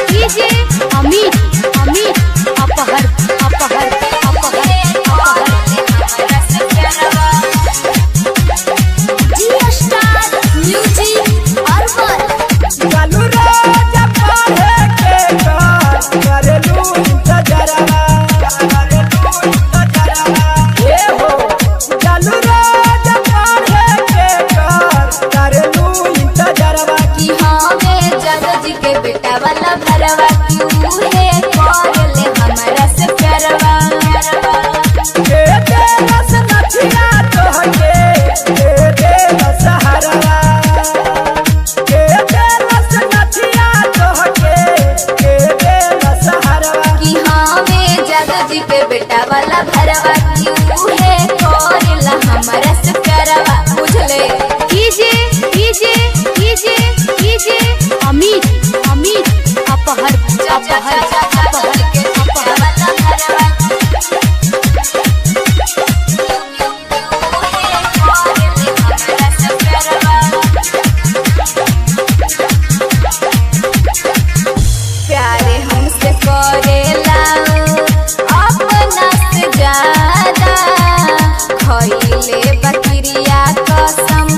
अमित अमित अपहर अपहर अपहर जियो star music urban चालू रोज पढ़े के करेलू इंतजरवा ए हो चालू रोज पढ़े के करेलू इंतजरवा की हमें जादू जी के बेटा वाला भरवा क्यों है कोरले हमारा से प्यारवा के दे रस नथिया तोहके के दे रस हरवा के दे रस नथिया तोहके के दे रस हरवा की हमें जादू जी के बेटा वाला भरवा क्यों है कोरला हमारा से प्यारवा बुझले कीजे अमित अमित अपहर अपहर अपहर प्यारे हमसे करेला अपना से ज्यादा खइले बकरिया कसम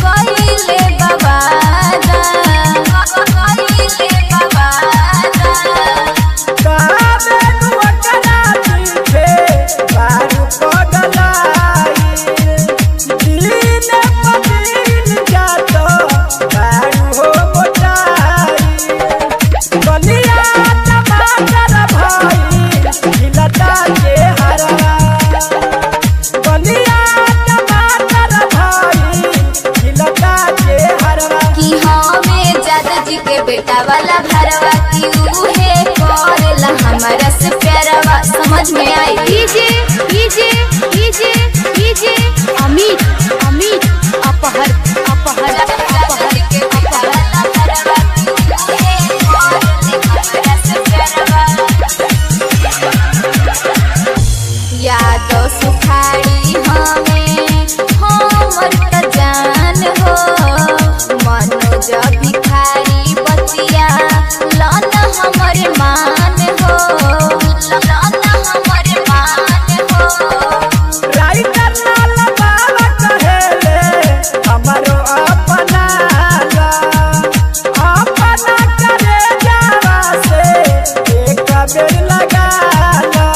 कइले बवादा कइले बवादा काबे नुकरा पीछे बारू पगलाई दिन पदिन जातो बारू हो मोटाई बलिया टमाटर भाई खिलता के हरवा बलिया टमाटर भाई खिलता के हरवा कि हमें जादू जी के बेटा वाला भरवा क्यों है कोरला हमारा से प्यारवा समझ में आई कीजे अमित अमित अपहर अपहर अपहर के बेटा वाला भरवा क्यों है कोरले हमारा से प्यारवा यादों सुखाड़ी हमें हमर त जान हो मनोज भिखारी बतिया लन हमर मान हो लन हमर मान हो राइटर लाल बाबा कहेले हमारो अपना ला अपना करे जावा से एक बेर लगा ला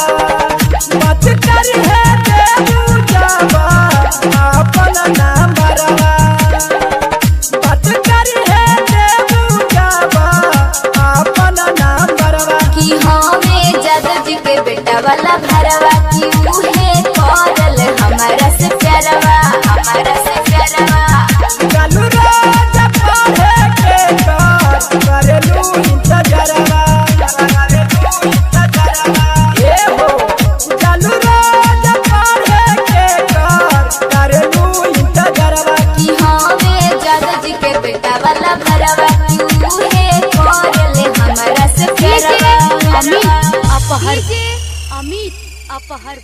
मत करी है देबू जावा अपना नाम बरवा मत करी है देबू जावा अपना नाम बरवा कि हमें जादू जी के बेटा वाला भरवा क्यों है कोरल हमारा से प्यारवा हमारा से प्यारवा चालू रोज पढ़े के करेलू इंतजरवा ए हो चालू रोज पढ़े के करेलू इंतजरवा कि हमें जादू जी के बेटा वाला भरवा क्यों है कोरले हमारा से प्यारवा अमित अपहर